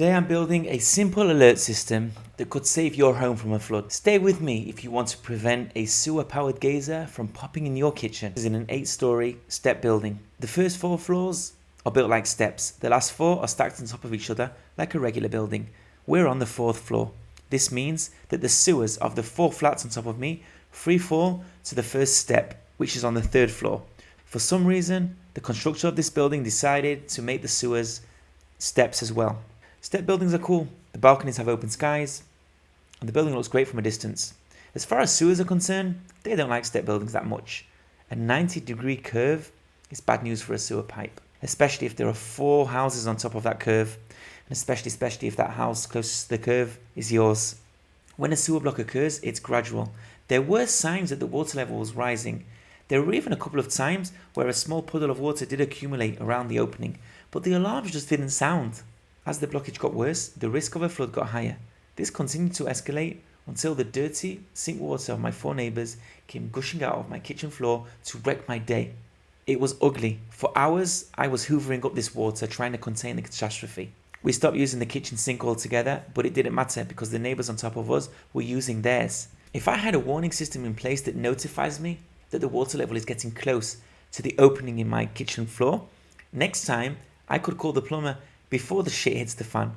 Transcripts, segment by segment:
Today I'm building a simple alert system that could save your home from a flood. Stay with me if you want to prevent a sewer-powered geyser from popping in your kitchen. This is in an 8-story step building. The first 4 floors are built like steps. The last 4 are stacked on top of each other like a regular building. We're on the 4th floor. This means that the sewers of the 4 flats on top of me free fall to the first step, which is on the 3rd floor. For some reason, the constructor of this building decided to make the sewers steps as well. Step buildings are cool. The balconies have open skies, and the building looks great from a distance. As far as sewers are concerned, they don't like step buildings that much. A 90-degree curve is bad news for a sewer pipe, especially if there are 4 houses on top of that curve, and especially if that house closest to the curve is yours. When a sewer block occurs, it's gradual. There were signs that the water level was rising. There were even a couple of times where a small puddle of water did accumulate around the opening, but the alarms just didn't sound. As the blockage got worse, the risk of a flood got higher. This continued to escalate until the dirty sink water of my 4 neighbours came gushing out of my kitchen floor to wreck my day. It was ugly. For hours, I was hoovering up this water trying to contain the catastrophe. We stopped using the kitchen sink altogether, but it didn't matter because the neighbours on top of us were using theirs. If I had a warning system in place that notifies me that the water level is getting close to the opening in my kitchen floor, next time I could call the plumber before the shit hits the fan,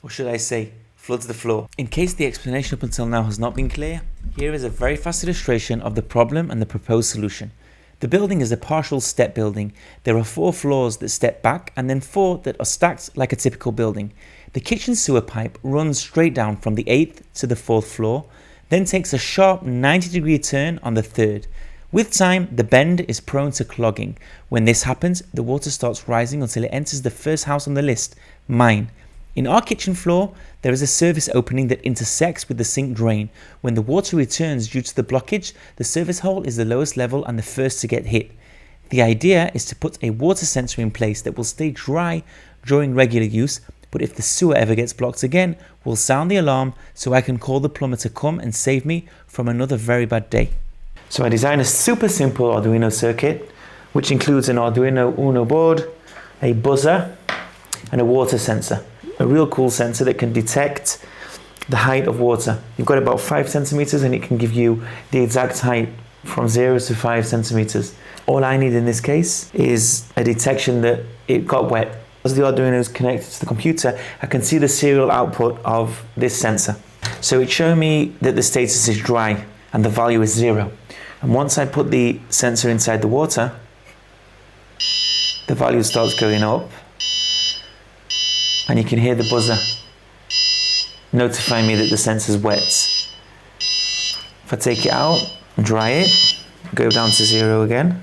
or should I say, floods the floor. In case the explanation up until now has not been clear, here is a very fast illustration of the problem and the proposed solution. The building is a partial step building. There are 4 floors that step back and then 4 that are stacked like a typical building. The kitchen sewer pipe runs straight down from the 8th to the 4th floor, then takes a sharp 90-degree turn on the 3rd. With time, the bend is prone to clogging. When this happens, the water starts rising until it enters the first house on the list, mine. In our kitchen floor, there is a service opening that intersects with the sink drain. When the water returns due to the blockage, the service hole is the lowest level and the first to get hit. The idea is to put a water sensor in place that will stay dry during regular use, but if the sewer ever gets blocked again, we'll sound the alarm so I can call the plumber to come and save me from another very bad day. So I designed a super simple Arduino circuit, which includes an Arduino Uno board, a buzzer, and a water sensor. A real cool sensor that can detect the height of water. You've got about 5 centimeters and it can give you the exact height from 0 to 5 centimeters. All I need in this case is a detection that it got wet. As the Arduino is connected to the computer, I can see the serial output of this sensor. So it's showing me that the status is dry and the value is 0. And once I put the sensor inside the water, the value starts going up and you can hear the buzzer notifying me that the sensor's wet. If I take it out and dry it, go down to 0 again,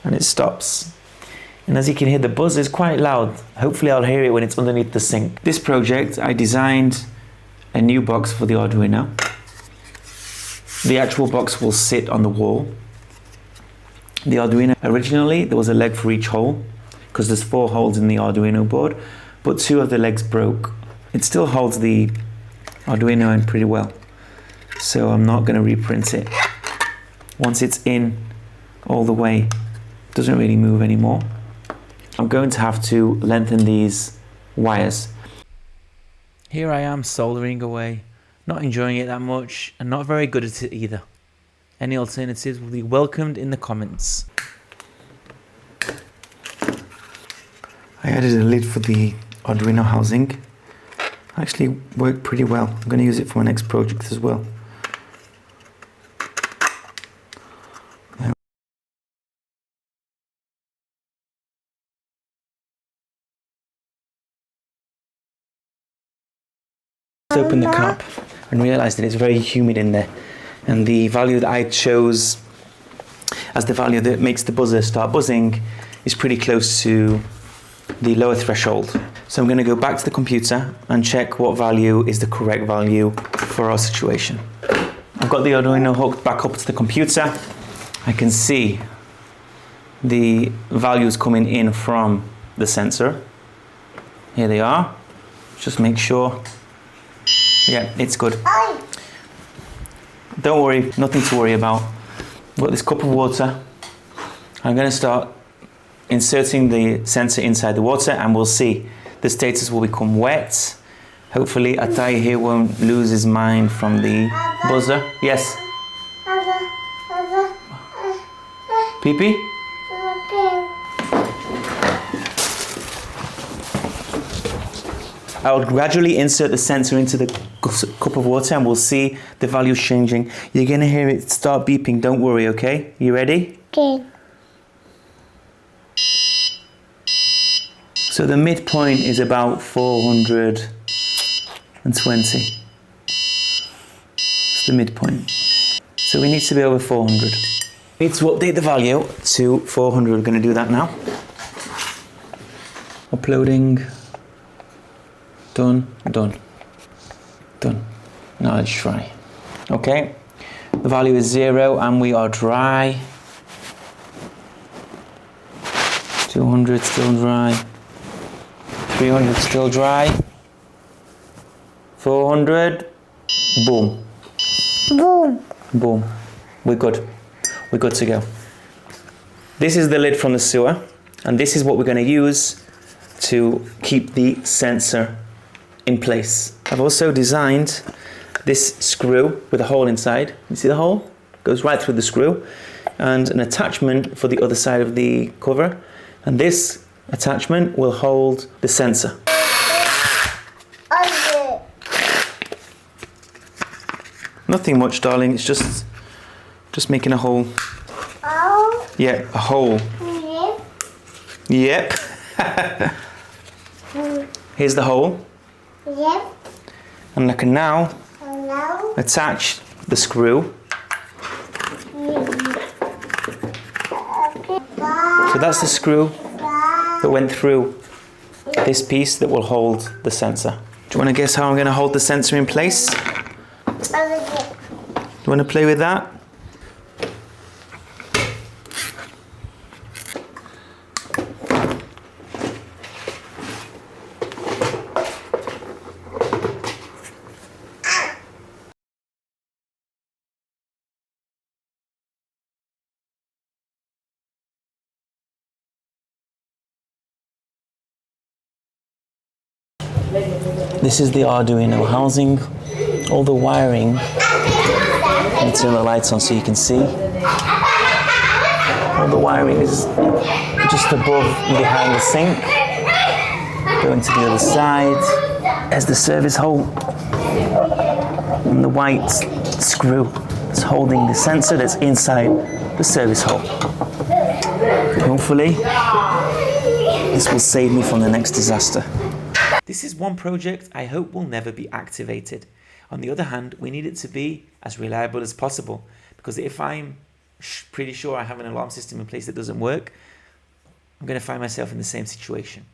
and it stops. And as you can hear, the buzz is quite loud. Hopefully I'll hear it when it's underneath the sink. This project, I designed a new box for the Arduino. The actual box will sit on the wall. The Arduino, originally there was a leg for each hole because there's 4 holes in the Arduino board, but 2 of the legs broke. It still holds the Arduino in pretty well, so I'm not going to reprint it. Once it's in all the way, it doesn't really move anymore. I'm going to have to lengthen these wires. Here I am soldering away. Not enjoying it that much and not very good at it either. Any alternatives will be welcomed in the comments. I added a lid for the Arduino housing. Actually worked pretty well. I'm going to use it for my next project as well. Open the cap and realized that it's very humid in there, and the value that I chose as the value that makes the buzzer start buzzing is pretty close to the lower threshold. So I'm going to go back to the computer and check what value is the correct value for our situation. I've got the Arduino hooked back up to the computer. I can see the values coming in from the sensor. Here they are. Just make sure. Yeah, it's good. Don't worry, nothing to worry about. I've got this cup of water. I'm going to start inserting the sensor inside the water and we'll see the status will become wet. Hopefully Atai here won't lose his mind from the buzzer. Yes? Pee-pee? I'll gradually insert the sensor into the cup of water and we'll see the values changing. You're going to hear it start beeping, don't worry, okay? You ready? Okay. So the midpoint is about 420. It's the midpoint. So we need to be over 400. We need to update the value to 400. We're going to do that now. Uploading. Done, done, done. Now let's try. Okay, the value is 0 and we are dry. 200 still dry. 300 still dry. 400. Boom. Boom. Boom. We're good. We're good to go. This is the lid from the sewer, and this is what we're going to use to keep the sensor in place. I've also designed this screw with a hole inside. You see the hole? Goes right through the screw, and an attachment for the other side of the cover. And this attachment will hold the sensor. Nothing much, darling. It's just making a hole. Oh. Yeah, a hole. Yep. Yep. Here's the hole. Yep. And I can now Hello. attach the screw. So that's the screw that went through this piece that will hold the sensor. Do you want to guess how I'm going to hold the sensor in place? Do you want to play with that? This is the Arduino housing. All the wiring. Let me turn the lights on so you can see. All the wiring is just above and behind the sink. Going to the other side. There's the service hole. And the white screw that's holding the sensor that's inside the service hole. Hopefully, this will save me from the next disaster. This is one project I hope will never be activated. On the other hand, we need it to be as reliable as possible, because if I'm pretty sure I have an alarm system in place that doesn't work, I'm going to find myself in the same situation.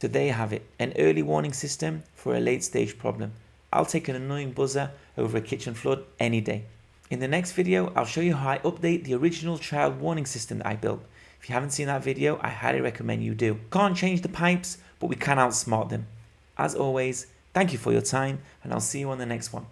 So there you have it, an early warning system for a late stage problem. I'll take an annoying buzzer over a kitchen flood any day. In the next video, I'll show you how I update the original child warning system that I built. If you haven't seen that video, I highly recommend you do. Can't change the pipes, but we can outsmart them. As always, thank you for your time, and I'll see you on the next one.